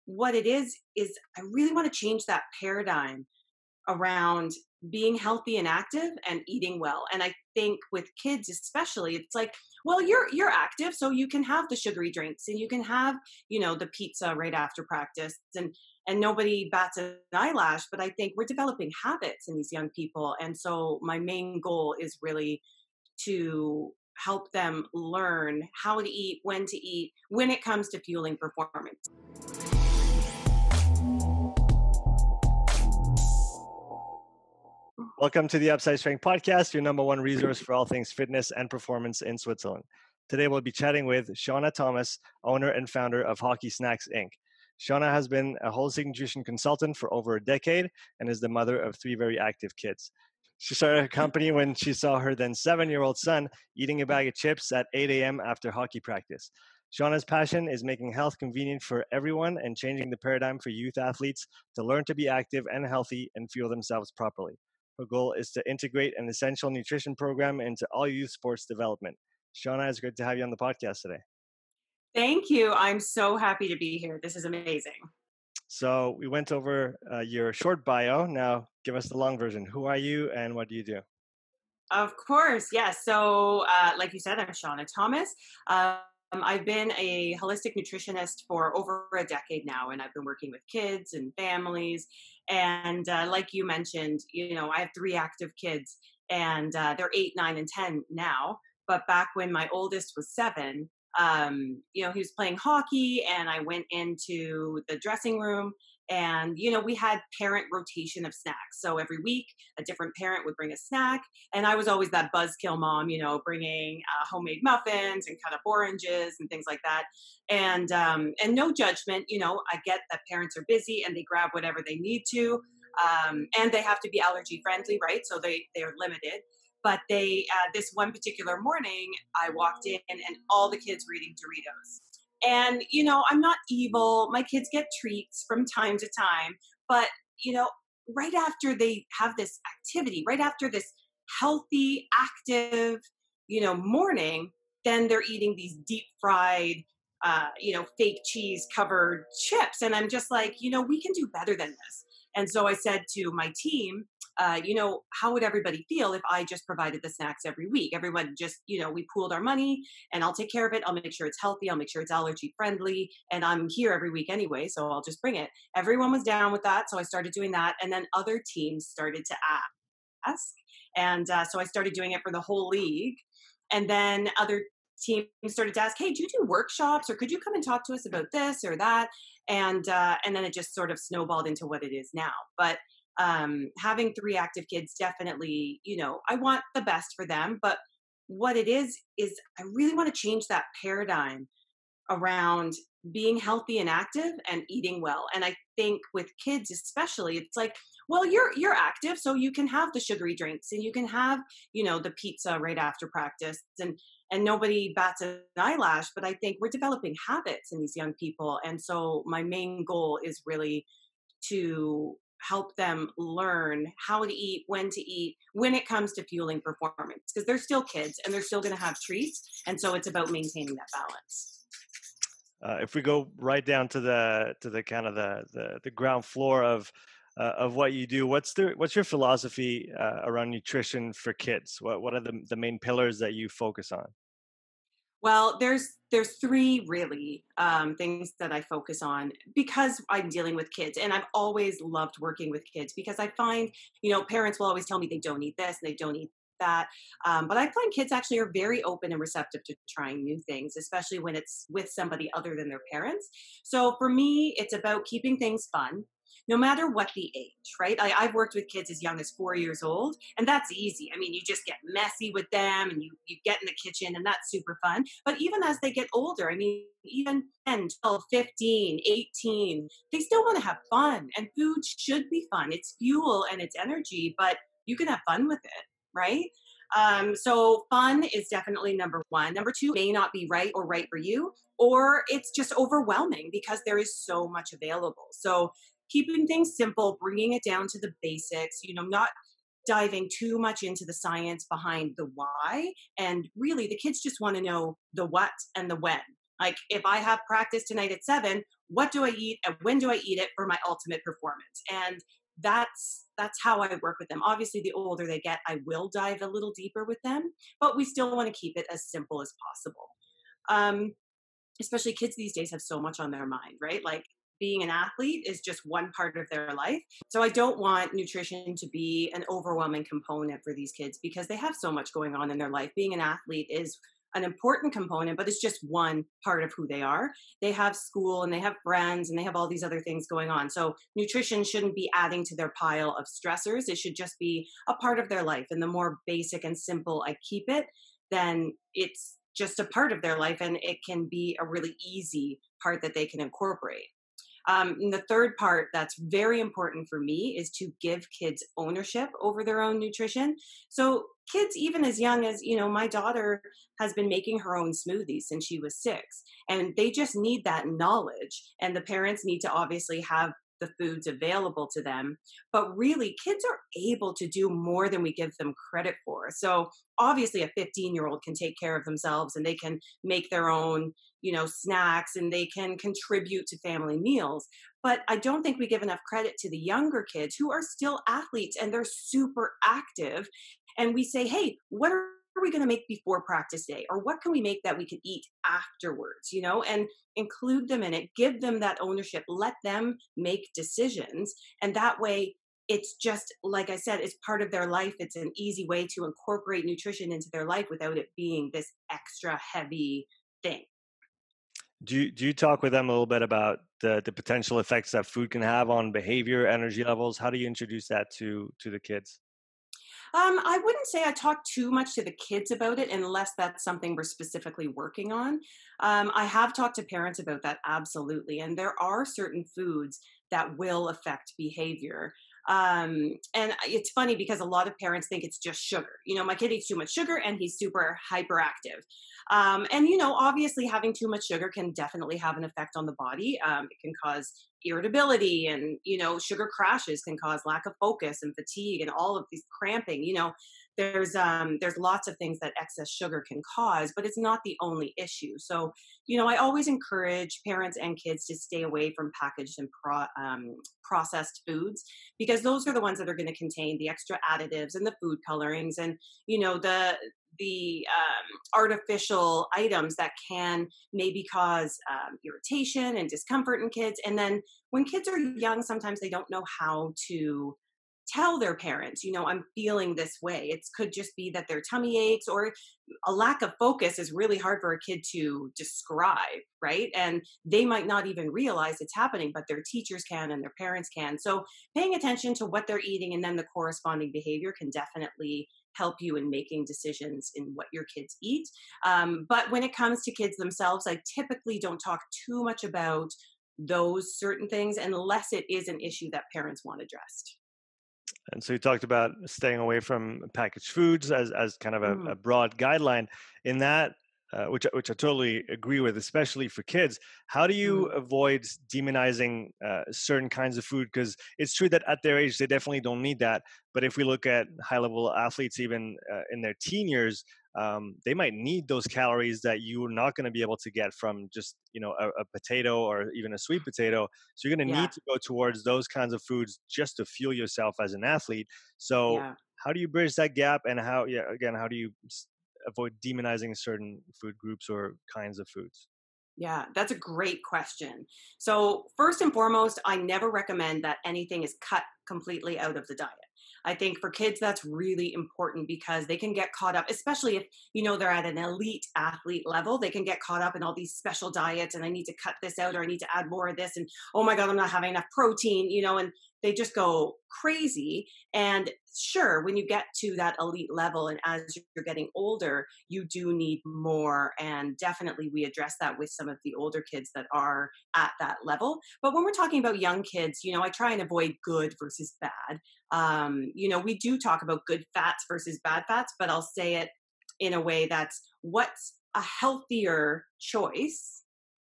what it is I really want to change that paradigm around being healthy and active and eating well. And I think with kids especially, it's like, well, you're active, so you can have the sugary drinks and you can have, the pizza right after practice, and nobody bats an eyelash. But I think we're developing habits in these young people. And so my main goal is really to help them learn how to eat, when it comes to fueling performance. Welcome to the Upside Strength Podcast, your number one resource for all things fitness and performance in Switzerland. Today, we'll be chatting with Seanna Thomas, owner and founder of Hockey Snacks, Inc. Seanna has been a holistic nutrition consultant for over a decade and is the mother of 3 very active kids. She started her company when she saw her then 7-year-old son eating a bag of chips at 8 a.m. after hockey practice. Seanna's passion is making health convenient for everyone and changing the paradigm for youth athletes to learn to be active and healthy and fuel themselves properly. Her goal is to integrate an essential nutrition program into all youth sports development. Seanna, it's great to have you on the podcast today. Thank you. I'm so happy to be here. This is amazing. So we went over your short bio. Now give us the long version. Who are you and what do you do? Of course. Yes. So like you said, I'm Seanna Thomas. I've been a holistic nutritionist for over a decade now, and I've been working with kids and families. And like you mentioned, I have 3 active kids, and they're 8, 9, and 10 now. But back when my oldest was 7, he was playing hockey, and I went into the dressing room, and we had parent rotation of snacks. So every week, a different parent would bring a snack, and I was always that buzzkill mom, bringing homemade muffins and cut up oranges and things like that. And no judgment, I get that parents are busy and they grab whatever they need to, and they have to be allergy friendly, right? So they're limited. But this one particular morning, I walked in and all the kids were eating Doritos. And, I'm not evil. My kids get treats from time to time. But, right after they have this activity, right after this healthy, active, morning, then they're eating these deep fried, fake cheese covered chips. And I'm just like, we can do better than this. And so I said to my team, how would everybody feel if I just provided the snacks every week? Everyone just, we pooled our money and I'll take care of it. I'll make sure it's healthy. I'll make sure it's allergy friendly. And I'm here every week anyway, so I'll just bring it. Everyone was down with that. So I started doing that. And then other teams started to ask. And so I started doing it for the whole league. And then other teams started to ask, hey, do you do workshops, or could you come and talk to us about this or that? And then it just sort of snowballed into what it is now. But having 3 active kids, definitely, I want the best for them. But what it is I really want to change that paradigm around being healthy and active and eating well. And I think with kids especially, it's like, well, you're active, so you can have the sugary drinks and you can have, the pizza right after practice, and nobody bats an eyelash. But I think we're developing habits in these young people. And so my main goal is really to help them learn how to eat, when it comes to fueling performance, because they're still kids and they're still going to have treats. And so it's about maintaining that balance. If we go right down to the kind of the ground floor of what you do, what's your philosophy around nutrition for kids? What are the main pillars that you focus on? Well, there's 3 really things that I focus on because I'm dealing with kids, and I've always loved working with kids because I find, parents will always tell me they don't eat this and they don't eat that. But I find kids actually are very open and receptive to trying new things, especially when it's with somebody other than their parents. So for me, it's about keeping things fun, no matter what the age, right? I've worked with kids as young as 4 years old, and that's easy. I mean, you just get messy with them and you get in the kitchen, and that's super fun. But even as they get older, I mean, even 10, 12, 15, 18, they still want to have fun, and food should be fun. It's fuel and it's energy, but you can have fun with it, right? So fun is definitely number 1. Number 2 may not be right for you, or it's just overwhelming because there is so much available. So keeping things simple, bringing it down to the basics, not diving too much into the science behind the why. And really, the kids just want to know the what and the when. Like, if I have practice tonight at 7, what do I eat and when do I eat it for my ultimate performance? And that's how I work with them. Obviously, the older they get, I will dive a little deeper with them, but we still want to keep it as simple as possible. Um, Especially kids these days have so much on their mind, right? Like being an athlete is just one part of their life. So I don't want nutrition to be an overwhelming component for these kids because they have so much going on in their life. Being an athlete is an important component, but it's just one part of who they are. They have school and they have friends and they have all these other things going on. So nutrition shouldn't be adding to their pile of stressors. It should just be a part of their life. And the more basic and simple I keep it, then it's just a part of their life and it can be a really easy part that they can incorporate. And the third part that's very important for me is to give kids ownership over their own nutrition. So kids, even as young as, my daughter has been making her own smoothies since she was 6, and they just need that knowledge. And the parents need to obviously have the foods available to them. But really, kids are able to do more than we give them credit for. So obviously, a 15-year-old can take care of themselves and they can make their own, snacks and they can contribute to family meals. But I don't think we give enough credit to the younger kids who are still athletes and they're super active. And we say, hey, what are we going to make before practice day? Or what can we make that we can eat afterwards, and include them in it, give them that ownership, let them make decisions. And that way, it's just, like I said, it's part of their life. It's an easy way to incorporate nutrition into their life without it being this extra heavy thing. Do you talk with them a little bit about the potential effects that food can have on behavior, energy levels? How do you introduce that to the kids? I wouldn't say I talk too much to the kids about it unless that's something we're specifically working on. I have talked to parents about that, absolutely. And there are certain foods that will affect behavior. And it's funny because a lot of parents think it's just sugar. My kid eats too much sugar and he's super hyperactive. And, obviously having too much sugar can definitely have an effect on the body. It can cause irritability and, sugar crashes can cause lack of focus and fatigue and all of these cramping. There's lots of things that excess sugar can cause, but it's not the only issue. So, I always encourage parents and kids to stay away from packaged and processed foods because those are the ones that are going to contain the extra additives and the food colorings and the artificial items that can maybe cause irritation and discomfort in kids. And then when kids are young, sometimes they don't know how to tell their parents, I'm feeling this way. It could just be that their tummy aches or a lack of focus is really hard for a kid to describe, right? And they might not even realize it's happening, but their teachers can and their parents can. So paying attention to what they're eating and then the corresponding behavior can definitely help you in making decisions in what your kids eat. But when it comes to kids themselves, I typically don't talk too much about those certain things unless it is an issue that parents want addressed. And so you talked about staying away from packaged foods as kind of Mhm. a broad guideline. In that, which I totally agree with, especially for kids. How do you Mhm. avoid demonizing certain kinds of food? Because it's true that at their age they definitely don't need that. But if we look at high level athletes, even in their teen years, they might need those calories that you're not going to be able to get from just a potato or even a sweet potato. So you're going to Yeah. need to go towards those kinds of foods just to fuel yourself as an athlete. So Yeah. how do you bridge that gap, and how do you avoid demonizing certain food groups or kinds of foods? Yeah, that's a great question. So, first and foremost, I never recommend that anything is cut completely out of the diet. I think for kids, that's really important because they can get caught up, especially if, they're at an elite athlete level, they can get caught up in all these special diets and I need to cut this out or I need to add more of this. And oh my God, I'm not having enough protein, and they just go crazy. And sure, when you get to that elite level and as you're getting older, you do need more. And definitely we address that with some of the older kids that are at that level. But when we're talking about young kids, I try and avoid good versus bad. We do talk about good fats versus bad fats, but I'll say it in a way that's what's a healthier choice,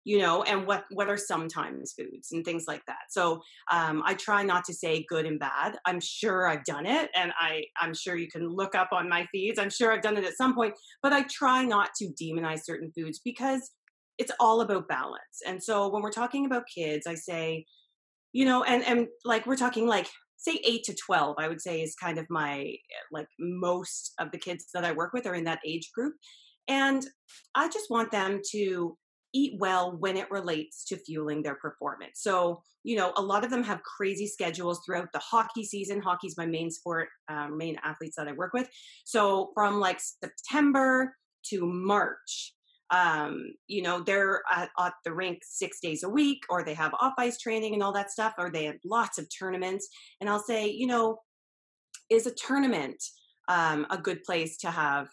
and what are sometimes foods and things like that. So I try not to say good and bad. I'm sure I've done it, and I'm sure you can look up on my feeds. I'm sure I've done it at some point, but I try not to demonize certain foods because it's all about balance. And so when we're talking about kids, I say, and like we're talking like say 8 to 12, I would say is kind of my like most of the kids that I work with are in that age group. And I just want them to eat well when it relates to fueling their performance. So, a lot of them have crazy schedules throughout the hockey season. Hockey's my main sport, main athletes that I work with. So from like September to March, they're at the rink 6 days a week, or they have off ice training and all that stuff, or they have lots of tournaments. And I'll say, is a tournament a good place to have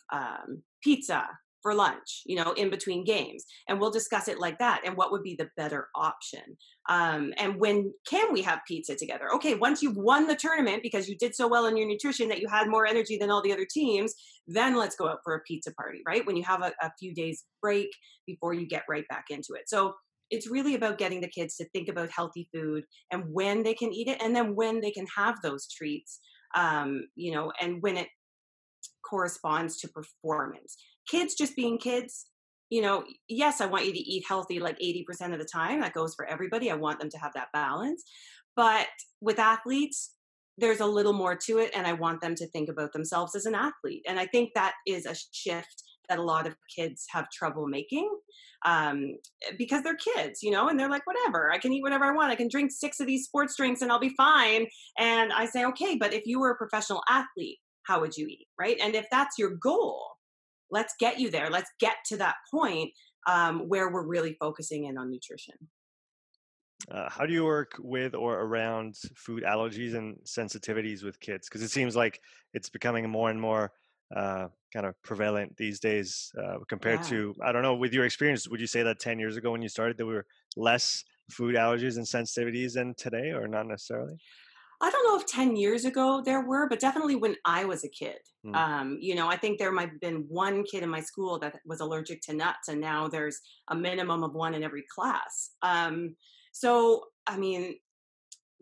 pizza for lunch, in between games? And we'll discuss it like that. And what would be the better option? And when can we have pizza together? Okay, once you've won the tournament because you did so well in your nutrition that you had more energy than all the other teams, then let's go out for a pizza party, right? When you have a few days break before you get right back into it. So it's really about getting the kids to think about healthy food and when they can eat it, and then when they can have those treats, and when it corresponds to performance. Kids just being kids, yes, I want you to eat healthy like 80% of the time. That goes for everybody. I want them to have that balance. But with athletes, there's a little more to it, and I want them to think about themselves as an athlete. And I think that is a shift that a lot of kids have trouble making, because they're kids, and they're like, whatever, I can eat whatever I want. I can drink 6 of these sports drinks and I'll be fine. And I say, okay, but if you were a professional athlete, how would you eat, right? And if that's your goal, let's get you there. Let's get to that point where we're really focusing in on nutrition. How do you work with or around food allergies and sensitivities with kids? Because it seems like it's becoming more and more kind of prevalent these days compared Yeah. to, I don't know, with your experience, would you say that 10 years ago when you started, there were less food allergies and sensitivities than today, or not necessarily? I don't know if 10 years ago there were, but definitely when I was a kid. Mm. I think there might have been one kid in my school that was allergic to nuts, and now there's a minimum of one in every class. So, I mean,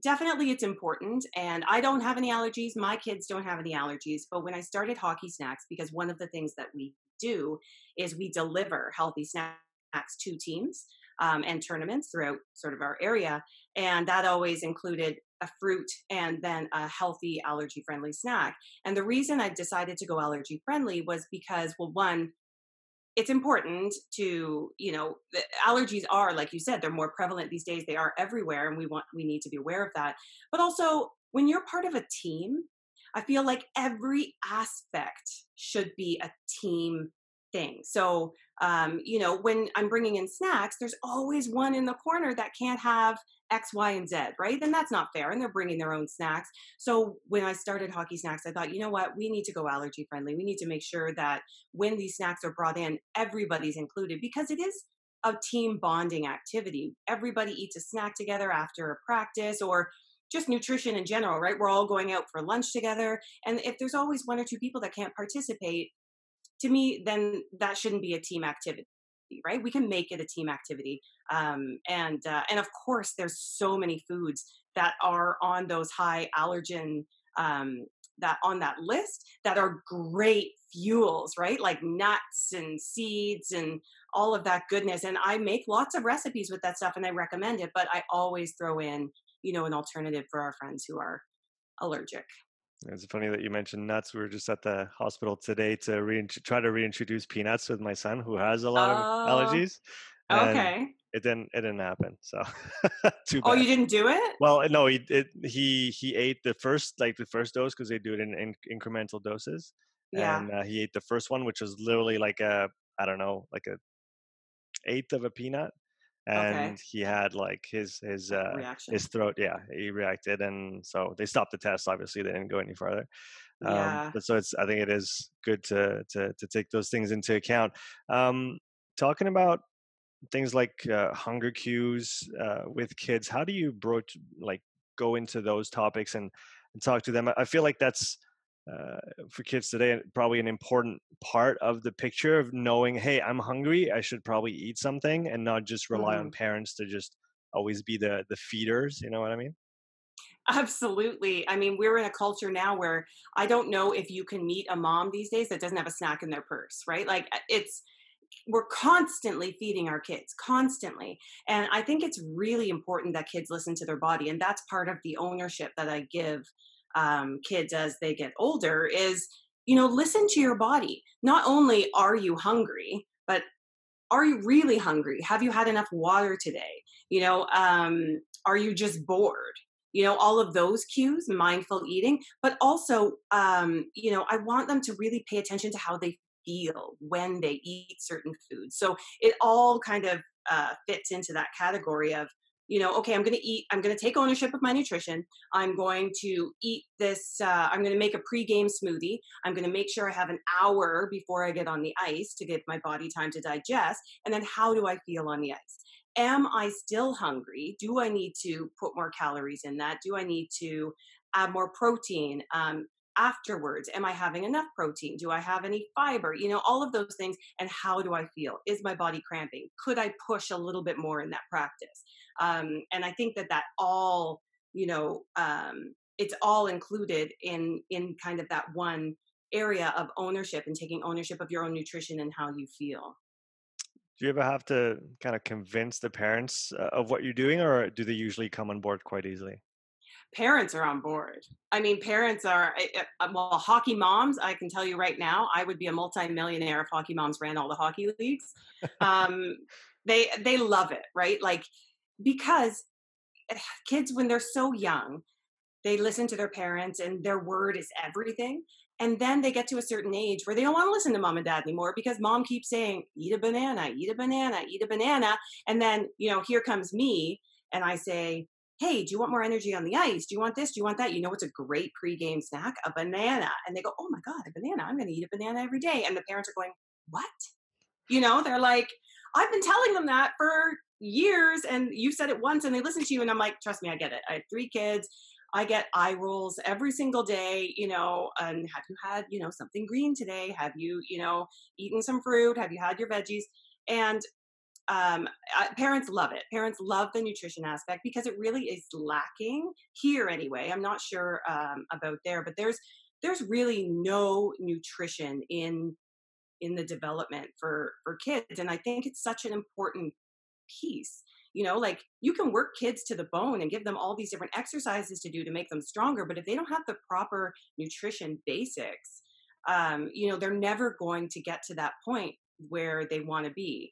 definitely it's important. And I don't have any allergies. My kids don't have any allergies. But when I started Hockey Snacks, because one of the things that we do is we deliver healthy snacks to teams and tournaments throughout sort of our area. And that always included a fruit and then a healthy allergy friendly snack. And the reason I decided to go allergy friendly was because, well, one, it's important to, the allergies are, like you said, they're more prevalent these days. They are everywhere, and we need to be aware of that. But also, when you're part of a team, I feel like every aspect should be a team thing. So, when I'm bringing in snacks, there's always one in the corner that can't have X, Y, and Z, right? And that's not fair. And they're bringing their own snacks. So when I started Hockey Snacks, I thought, you know what? We need to go allergy friendly. We need to make sure that when these snacks are brought in, everybody's included, because it is a team bonding activity. Everybody eats a snack together after a practice, or just nutrition in general, right? We're all going out for lunch together. And if there's always one or two people that can't participate, to me, then that shouldn't be a team activity, right? We can make it a team activity. And of course, there's so many foods that are on those high allergen, that on that list, that are great fuels, right? Like nuts and seeds and all of that goodness. And I make lots of recipes with that stuff and I recommend it, but I always throw in, an alternative for our friends who are allergic. It's funny that you mentioned nuts. We were just at the hospital today to try to reintroduce peanuts with my son who has a lot of Oh, allergies, and okay. it didn't happen. So too Oh, bad. you didn't do it? Well, no, he ate the first dose because they do it in incremental doses, Yeah. and he ate the first one, which was literally like a, I don't know, like a eighth of a peanut, Okay. and he had like his Reaction. throat, yeah, he reacted, and so they stopped the test. Obviously, they didn't go any farther. Yeah. But so I think it is good to take those things into account. Um, Talking about things like hunger cues with kids, how do you broach, like, go into those topics and talk to them? I feel like that's uh, for kids today probably an important part of the picture of knowing, hey, I'm hungry, I should probably eat something, and not just rely on Mhm. parents to just always be the feeders. You know what I mean? Absolutely. I mean, we're in a culture now where I don't know if you can meet a mom these days that doesn't have a snack in their purse, right? Like, it's we're constantly feeding our kids, constantly. And I think it's really important that kids listen to their body. And that's part of the ownership that I give kids as they get older is, listen to your body. Not only are you hungry, but are you really hungry? Have you had enough water today? Are you just bored? All of those cues, mindful eating, but also, I want them to really pay attention to how they feel when they eat certain foods. So it all kind of fits into that category of, okay, I'm going to take ownership of my nutrition. I'm going to eat this, I'm going to make a pre-game smoothie. I'm going to make sure I have an hour before I get on the ice to give my body time to digest. And then how do I feel on the ice? Am I still hungry? Do I need to put more calories in that? Do I need to add more protein? Afterwards, am I having enough protein? Do I have any fiber? All of those things. And how do I feel? Is my body cramping? Could I push a little bit more in that practice? And I think that all, it's all included in kind of that one area of ownership and taking ownership of your own nutrition and how you feel. Do you ever have to kind of convince the parents of what you're doing, or do they usually come on board quite easily? Parents are on board. I mean, parents are, well, hockey moms, I can tell you right now, I would be a multimillionaire if hockey moms ran all the hockey leagues. Um, they love it, right? Like, because kids, when they're so young, they listen to their parents and their word is everything. And then they get to a certain age where they don't want to listen to mom and dad anymore because mom keeps saying, eat a banana, eat a banana, eat a banana. And then, here comes me and I say, hey, do you want more energy on the ice? Do you want this? Do you want that? What's a great pregame snack? A banana. And they go, oh my God, a banana. I'm going to eat a banana every day. And the parents are going, what? They're like, I've been telling them that for years and you said it once and they listen to you. And I'm like, trust me, I get it. I have 3 kids. I get eye rolls every single day, and have you had, something green today? Have you, eaten some fruit? Have you had your veggies? And parents love it. Parents love the nutrition aspect because it really is lacking here anyway. I'm not sure about there, but there's really no nutrition in the development for kids, and I think it's such an important piece. Like you can work kids to the bone and give them all these different exercises to do to make them stronger, but if they don't have the proper nutrition basics, they're never going to get to that point where they want to be.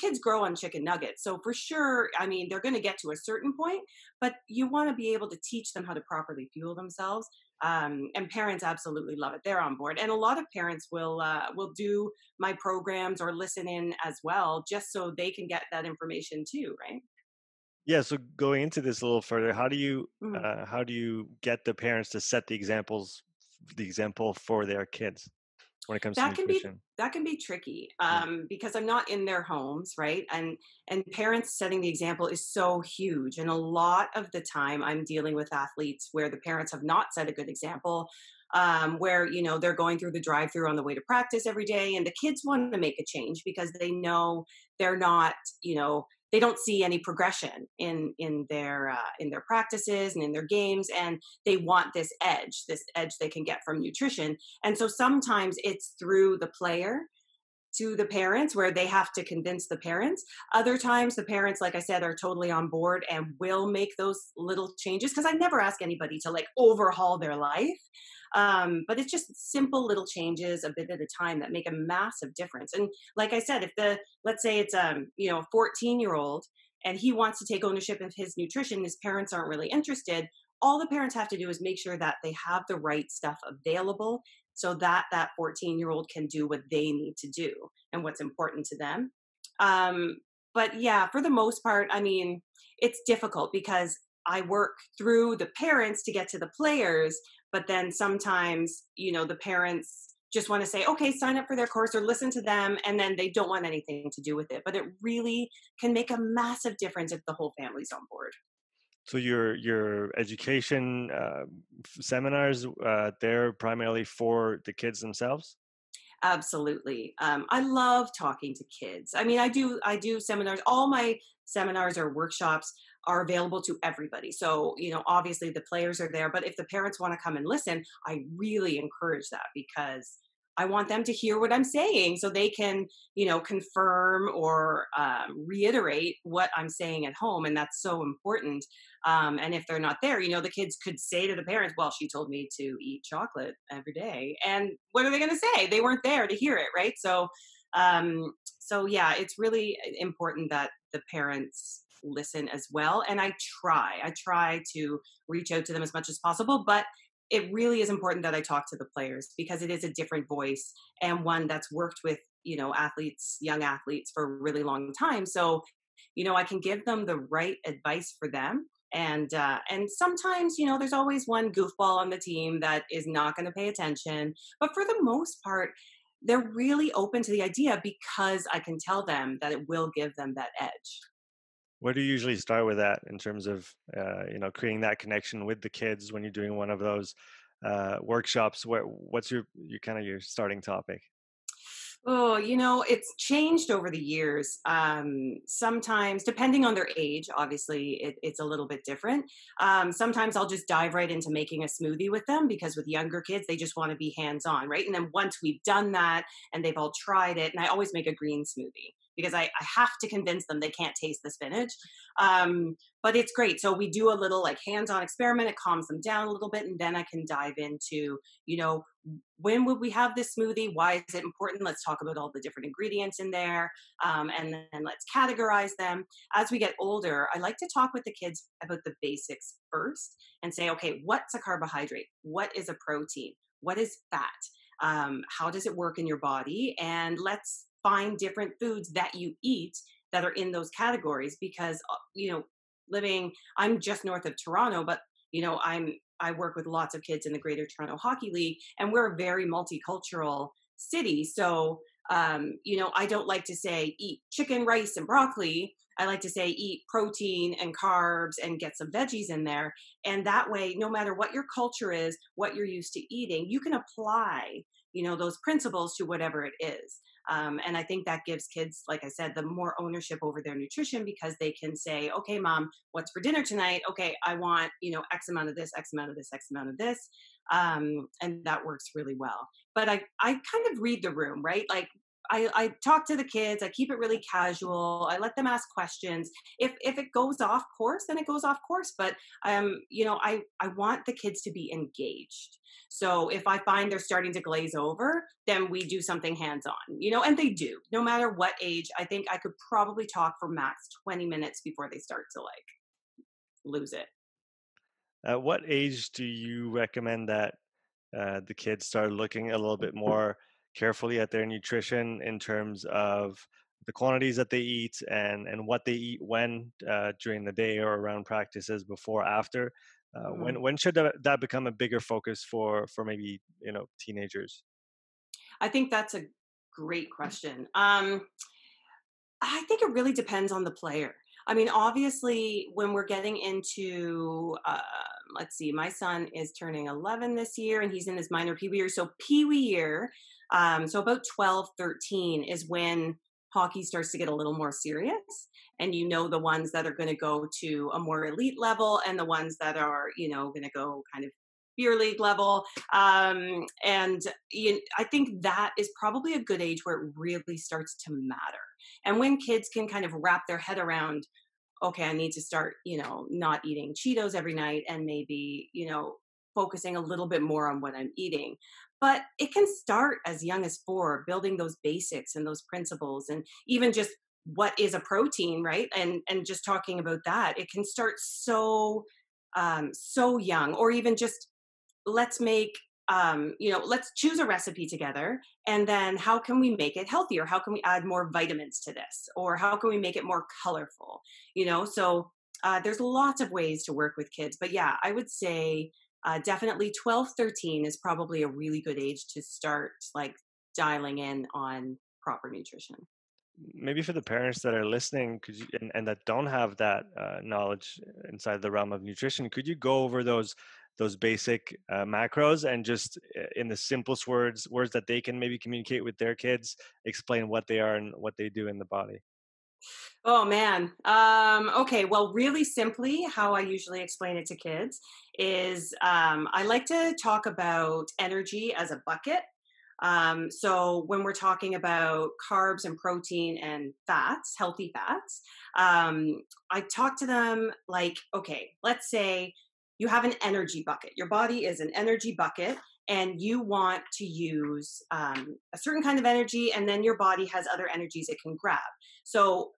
Kids grow on chicken nuggets. So for sure, they're going to get to a certain point, but you want to be able to teach them how to properly fuel themselves. And parents absolutely love it. They're on board. And a lot of parents will do my programs or listen in as well, just so they can get that information too. Right. Yeah. So going into this a little further, Mhm. how do you get the parents to set the example for their kids when it comes to that can be nutrition? that can be tricky Mm. because I'm not in their homes, right? And parents setting the example is so huge, and a lot of the time I'm dealing with athletes where the parents have not set a good example, where they're going through the drive-through on the way to practice every day, and the kids want to make a change because they know they're not, they don't see any progression in their practices and in their games, and they want this edge they can get from nutrition. And so sometimes it's through the player to the parents where they have to convince the parents. Other times the parents, like I said, are totally on board and will make those little changes because I never ask anybody to like overhaul their life. But it's just simple little changes a bit at a time that make a massive difference. And like I said, let's say it's a 14-year-old and he wants to take ownership of his nutrition, his parents aren't really interested. All the parents have to do is make sure that they have the right stuff available so that 14-year-old can do what they need to do and what's important to them. Um, but yeah, for the most part, it's difficult because I work through the parents to get to the players, but then sometimes, the parents just want to say, okay, sign up for their course or listen to them, and then they don't want anything to do with it. But it really can make a massive difference if the whole family's on board. So your education seminars, they're primarily for the kids themselves. Absolutely. I love talking to kids. I do seminars. All my seminars or workshops are available to everybody. So, obviously the players are there, but if the parents want to come and listen, I really encourage that because I want them to hear what I'm saying so they can, confirm or reiterate what I'm saying at home. And that's so important. And if they're not there, the kids could say to the parents, well, she told me to eat chocolate every day. And what are they going to say? They weren't there to hear it, right? So yeah, it's really important that the parents listen as well. And I try to reach out to them as much as possible, but it really is important that I talk to the players because it is a different voice and one that's worked with, young athletes for a really long time. So, I can give them the right advice for them. And sometimes, there's always one goofball on the team that is not going to pay attention. But for the most part, they're really open to the idea because I can tell them that it will give them that edge. Where do you usually start with that in terms of creating that connection with the kids when you're doing one of those workshops? What's your kind of your starting topic? Oh, it's changed over the years. Sometimes, depending on their age, obviously, it's a little bit different. Sometimes I'll just dive right into making a smoothie with them because with younger kids, they just want to be hands on, right? And then once we've done that and they've all tried it, and I always make a green smoothie because I have to convince them they can't taste the spinach. But it's great. So we do a little like hands on experiment, it calms them down a little bit, and then I can dive into, when would we have this smoothie? Why is it important? Let's talk about all the different ingredients in there, and then let's categorize them. As we get older, I like to talk with the kids about the basics first and say, okay, what's a carbohydrate? What is a protein? What is fat? How does it work in your body? And let's find different foods that you eat that are in those categories because, I'm just north of Toronto, but I work with lots of kids in the Greater Toronto Hockey League, and we're a very multicultural city. So, I don't like to say eat chicken, rice, and broccoli. I like to say eat protein and carbs and get some veggies in there. And that way, no matter what your culture is, what you're used to eating, you can apply, those principles to whatever it is. And I think that gives kids, like I said, the more ownership over their nutrition because they can say, okay, mom, what's for dinner tonight? Okay, I want, X amount of this, X amount of this, X amount of this. And that works really well. But I kind of read the room, right? Like I talk to the kids, I keep it really casual. I let them ask questions. If it goes off course, then it goes off course. But I want the kids to be engaged. So if I find they're starting to glaze over, then we do something hands-on, and they do. No matter what age, I think I could probably talk for max 20 minutes before they start to like lose it. At what age do you recommend that the kids start looking a little bit more carefully at their nutrition in terms of the quantities that they eat and what they eat when during the day or around practices before after? Mhm. When should that become a bigger focus for maybe teenagers? I think that's a great question. I think it really depends on the player. I mean, obviously, when we're getting into, let's see, my son is turning 11 this year and he's in his minor Pee Wee year. So, Pee Wee year, so about 12, 13 is when hockey starts to get a little more serious. And the ones that are going to go to a more elite level and the ones that are, going to go kind of beer league level. And I think that is probably a good age where it really starts to matter. And when kids can kind of wrap their head around, okay, I need to start, not eating Cheetos every night and maybe, focusing a little bit more on what I'm eating. But it can start as young as 4, building those basics and those principles and even just what is a protein, right? And just talking about that, it can start so young, or even just let's make let's choose a recipe together and then how can we make it healthier, how can we add more vitamins to this, or how can we make it more colorful, so there's lots of ways to work with kids, but yeah, I would say definitely 12, 13 is probably a really good age to start like dialing in on proper nutrition. Maybe for the parents that are listening, could you and that don't have that knowledge inside the realm of nutrition, could you go over those basic macros and just in the simplest words that they can maybe communicate with their kids, explain what they are and what they do in the body? Oh man. Okay. Well, really simply, how I usually explain it to kids is I like to talk about energy as a bucket. So when we're talking about carbs and protein and fats, healthy fats, I talk to them like, okay, let's say you have an energy bucket. Your body is an energy bucket, and you want to use a certain kind of energy, and then your body has other energies it can grab. So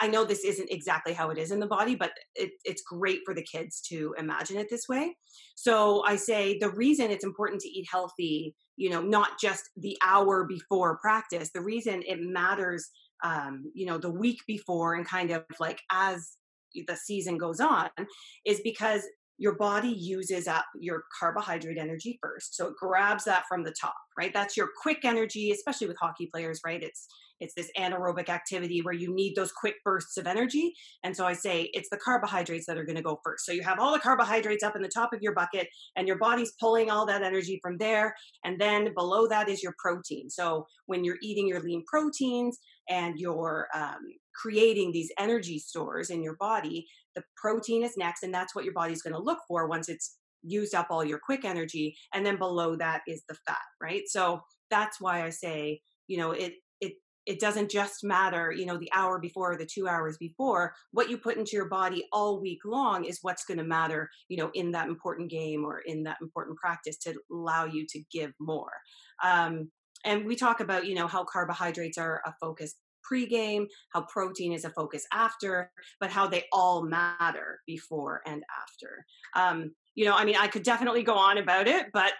I know this isn't exactly how it is in the body, but it's great for the kids to imagine it this way. So I say the reason it's important to eat healthy, not just the hour before practice, the reason it matters, the week before and kind of like as the season goes on is because your body uses up your carbohydrate energy first. So it grabs that from the top, right? That's your quick energy, especially with hockey players, right? It's this anaerobic activity where you need those quick bursts of energy. And so I say it's the carbohydrates that are going to go first. So you have all the carbohydrates up in the top of your bucket, and your body's pulling all that energy from there. And then below that is your protein. So when you're eating your lean proteins and you're creating these energy stores in your body, the protein is next. And that's what your body's going to look for once it's used up all your quick energy. And then below that is the fat, right? So that's why I say, it doesn't just matter, the hour before or the 2 hours before. What you put into your body all week long is what's going to matter, in that important game or in that important practice to allow you to give more. And we talk about, how carbohydrates are a focus pre-game, how protein is a focus after, but how they all matter before and after. I could definitely go on about it, but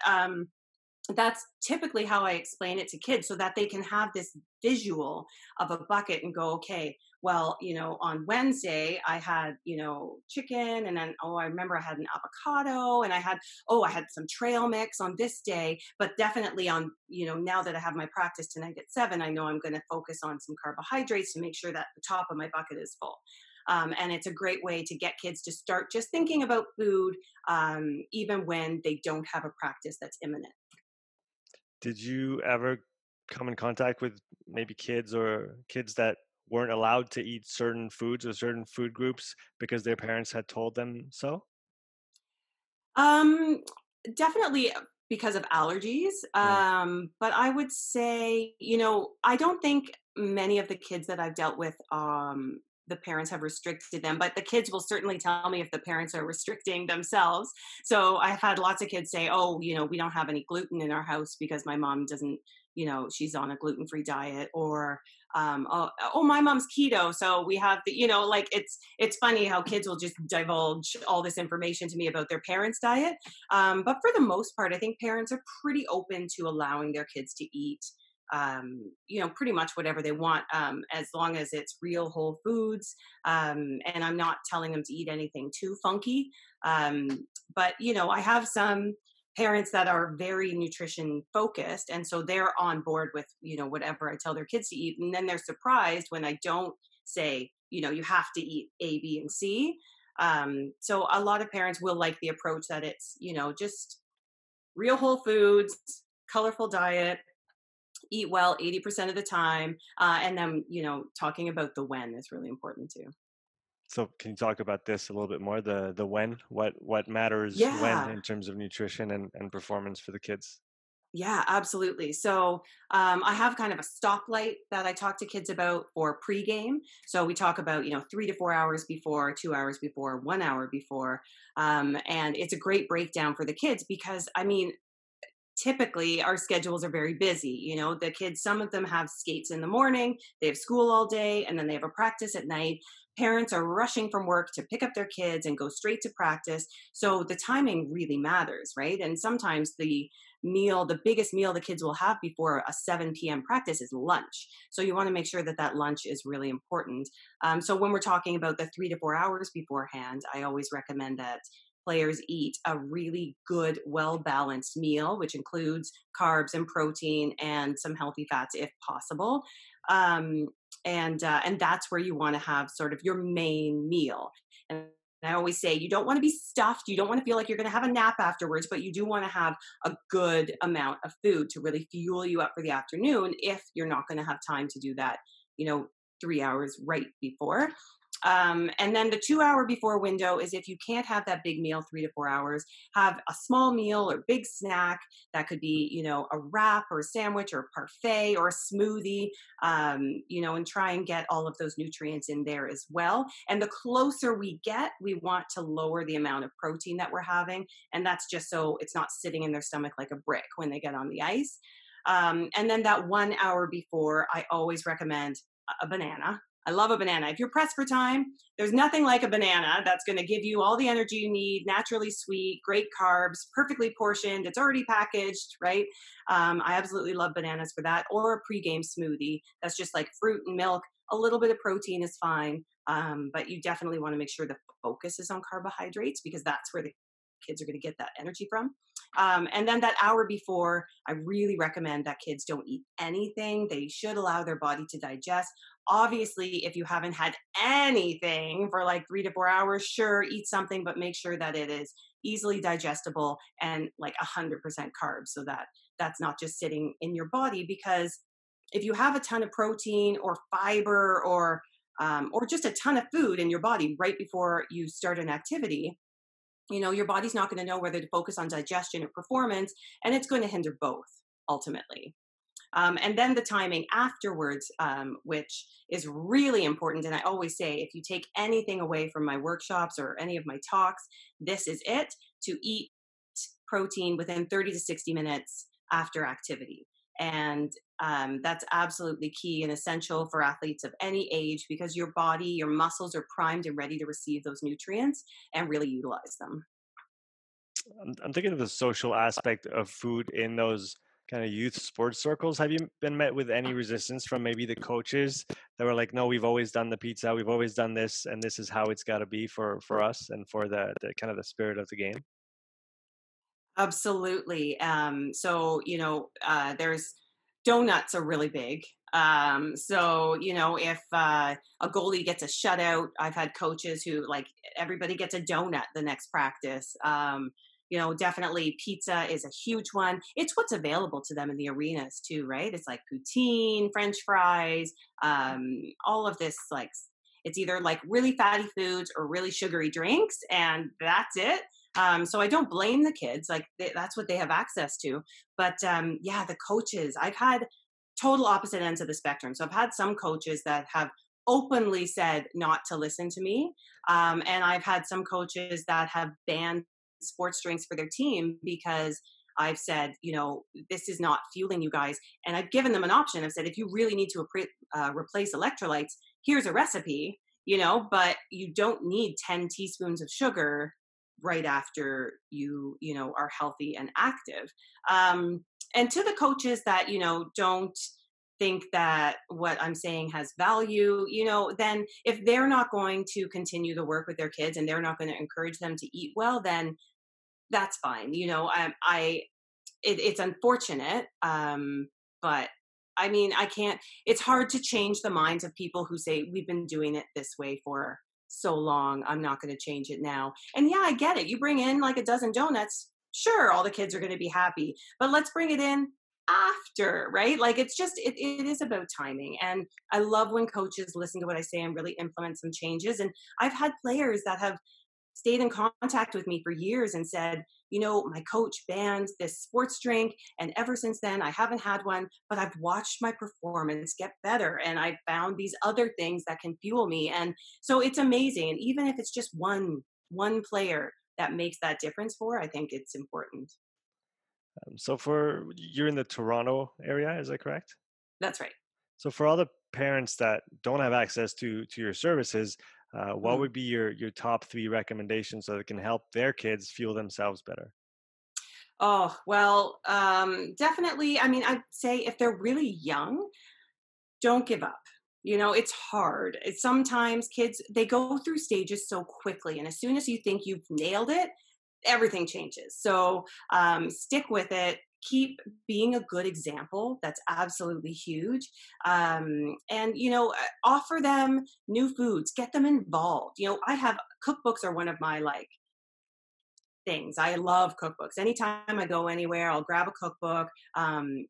that's typically how I explain it to kids so that they can have this visual of a bucket and go, okay, well, on Wednesday I had, chicken, and then, I remember I had an avocado, and I had some trail mix on this day, but definitely on, now that I have my practice tonight at 7, I know I'm going to focus on some carbohydrates to make sure that the top of my bucket is full. And it's a great way to get kids to start just thinking about food, even when they don't have a practice that's imminent. Did you ever come in contact with maybe kids that weren't allowed to eat certain foods or certain food groups because their parents had told them so? Um, Definitely because of allergies. Mm. But I would say, I don't think many of the kids that I've dealt with, the parents have restricted them, but the kids will certainly tell me if the parents are restricting themselves. So I've had lots of kids say, oh, we don't have any gluten in our house because my mom doesn't, she's on a gluten-free diet, or my mom's keto, so we have the, like it's funny how kids will just divulge all this information to me about their parents' diet. But for the most part, I think parents are pretty open to allowing their kids to eat, pretty much whatever they want, as long as it's real whole foods. And I'm not telling them to eat anything too funky. But, I have some parents that are very nutrition focused, and so they're on board with, whatever I tell their kids to eat. And then they're surprised when I don't say, you have to eat A, B, and C. So a lot of parents will like the approach that it's, just real whole foods, colorful diet, eat well 80% of the time. And then, talking about the when is really important too. So can you talk about this a little bit more? The when, what matters when Yeah. in terms of nutrition and performance for the kids? Yeah, absolutely. So I have kind of a stoplight that I talk to kids about for pregame. So we talk about, 3 to 4 hours before, 2 hours before, 1 hour before. And it's a great breakdown for the kids because, typically our schedules are very busy. The kids, some of them have skates in the morning, they have school all day, and then they have a practice at night. Parents are rushing from work to pick up their kids and go straight to practice. So the timing really matters, right? And sometimes the biggest meal the kids will have before a 7 p.m. practice is lunch. So you want to make sure that that lunch is really important. So when we're talking about the 3 to 4 hours beforehand, I always recommend that players eat a really good, well-balanced meal, which includes carbs and protein and some healthy fats if possible. And that's where you want to have sort of your main meal. And I always say you don't want to be stuffed. You don't want to feel like you're going to have a nap afterwards, but you do want to have a good amount of food to really fuel you up for the afternoon if you're not going to have time to do that, 3 hours right before. And then the 2 hour before window is if you can't have that big meal 3 to 4 hours, have a small meal or big snack. That could be, a wrap or a sandwich or a parfait or a smoothie, and try and get all of those nutrients in there as well. And the closer we get, we want to lower the amount of protein that we're having. And that's just so it's not sitting in their stomach like a brick when they get on the ice. And then that 1 hour before, I always recommend a banana. I love a banana. If you're pressed for time, there's nothing like a banana that's going to give you all the energy you need, naturally sweet, great carbs, perfectly portioned. It's already packaged, right? I absolutely love bananas for that. Or a pregame smoothie that's just like fruit and milk. A little bit of protein is fine, but you definitely want to make sure the focus is on carbohydrates because that's where the kids are going to get that energy from. And then that hour before, I really recommend that kids don't eat anything. They should allow their body to digest. Obviously, if you haven't had anything for like 3 to 4 hours, sure, eat something, but make sure that it is easily digestible and like 100% carbs so that that's not just sitting in your body. Because if you have a ton of protein or fiber or just a ton of food in your body right before you start an activity, your body's not going to know whether to focus on digestion or performance, and it's going to hinder both ultimately. And then the timing afterwards, which is really important. And I always say, if you take anything away from my workshops or any of my talks, this is it: to eat protein within 30 to 60 minutes after activity. And that's absolutely key and essential for athletes of any age because your body, your muscles are primed and ready to receive those nutrients and really utilize them. I'm thinking of the social aspect of food in those kind of youth sports circles. Have you been met with any resistance from maybe the coaches that were like, no, we've always done the pizza, we've always done this, and this is how it's got to be for us and for the kind of the spirit of the game? Absolutely. There's donuts are really big. If a goalie gets a shutout, I've had coaches who like everybody gets a donut the next practice. Definitely pizza is a huge one. It's what's available to them in the arenas too, right? It's like poutine, French fries, all of this like it's either like really fatty foods or really sugary drinks, and that's it. So I don't blame the kids; like that's what they have access to. But yeah, the coaches I've had total opposite ends of the spectrum. So I've had some coaches that have openly said not to listen to me, and I've had some coaches that have banned sports drinks for their team because I've said, this is not fueling you guys. And I've given them an option. I've said, if you really need to replace electrolytes, here's a recipe, but you don't need 10 teaspoons of sugar right after you are healthy and active. And to the coaches that, don't think that what I'm saying has value, then if they're not going to continue to work with their kids and they're not going to encourage them to eat well, then that's fine. It's unfortunate, but I mean, I can't. It's hard to change the minds of people who say we've been doing it this way for so long. I'm not going to change it now. And yeah, I get it. You bring in like a dozen donuts, sure, all the kids are going to be happy. But let's bring it in after, right? Like it is about timing. And I love when coaches listen to what I say and really implement some changes. And I've had players that have stayed in contact with me for years and said, my coach banned this sports drink. And ever since then, I haven't had one, but I've watched my performance get better. And I found these other things that can fuel me. And so it's amazing. And even if it's just one player that makes that difference for, I think it's important. So for you're in the Toronto area, is that correct? That's right. So for all the parents that don't have access to your services, what Mm. would be your top three recommendations so that can help their kids fuel themselves better? Oh, well, definitely. I mean, I'd say if they're really young, don't give up. It's hard. Sometimes kids, they go through stages so quickly. And as soon as you think you've nailed it, everything changes. So stick with it. Keep being a good example. That's absolutely huge. And offer them new foods, get them involved. I have cookbooks are one of my like things. I love cookbooks. Anytime I go anywhere, I'll grab a cookbook. And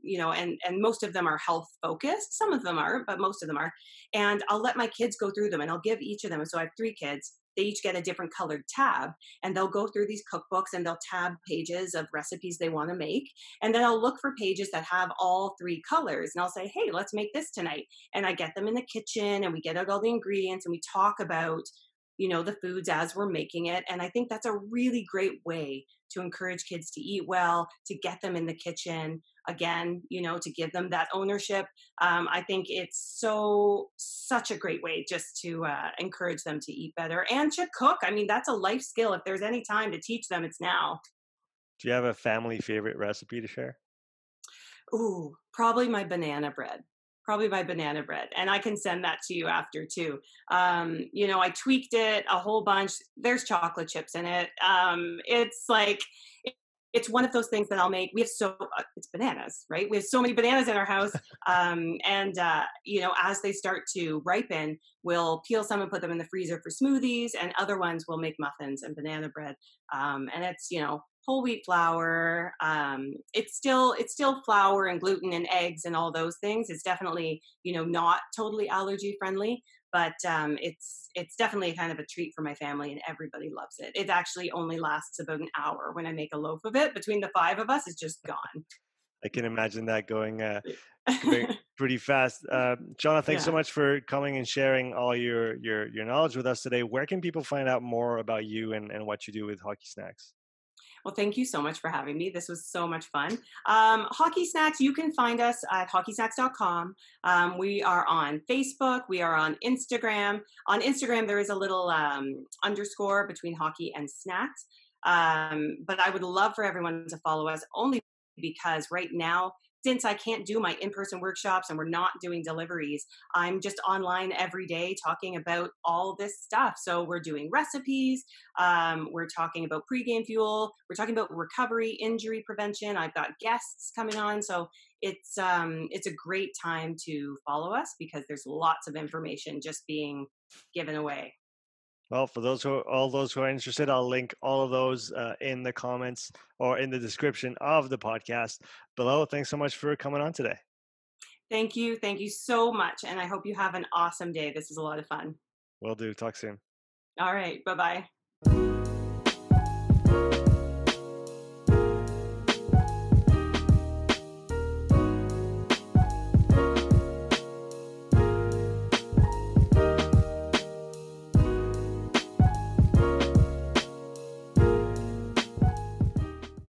most of them are health focused. Some of them aren't, but most of them are. And I'll let my kids go through them, and I'll give each of them. So I have 3 kids. They each get a different colored tab, and they'll go through these cookbooks and they'll tab pages of recipes they want to make. And then I'll look for pages that have all 3 colors, and I'll say, hey, let's make this tonight. And I get them in the kitchen, and we get out all the ingredients, and we talk about the foods as we're making it. And I think that's a really great way to encourage kids to eat well, to get them in the kitchen again, to give them that ownership. I think it's such a great way just to encourage them to eat better and to cook. I mean, that's a life skill. If there's any time to teach them, it's now. Do you have a family favorite recipe to share? Ooh, probably my banana bread. Probably my banana bread. And I can send that to you after too. I tweaked it a whole bunch. There's chocolate chips in it. It's like, it's one of those things that I'll make. We have it's bananas, right? We have so many bananas in our house. As they start to ripen, we'll peel some and put them in the freezer for smoothies, and other ones we'll make muffins and banana bread. And it's, whole wheat flour. It's still flour and gluten and eggs and all those things. It's definitely, not totally allergy friendly, but it's definitely kind of a treat for my family, and everybody loves it. It actually only lasts about an hour when I make a loaf of it. Between the 5 of us, it's just gone. I can imagine that going pretty fast. Seanna, thanks so Yeah. much for coming and sharing all your knowledge with us today. Where can people find out more about you and what you do with Hockey Snacks? Well, thank you so much for having me. This was so much fun. Hockey Snacks, you can find us at hockeysnacks.com. We are on Facebook. We are on Instagram. On Instagram, there is a little underscore between hockey and snacks. But I would love for everyone to follow us, only because right now, since I can't do my in-person workshops and we're not doing deliveries, I'm just online every day talking about all this stuff. So we're doing recipes, we're talking about pregame fuel, we're talking about recovery, injury prevention. I've got guests coming on, so it's a great time to follow us because there's lots of information just being given away. Well, for all those who are interested, I'll link all of those in the comments or in the description of the podcast below. Thanks so much for coming on today. Thank you. Thank you so much. And I hope you have an awesome day. This is a lot of fun. Will do. Talk soon. All right. Bye bye.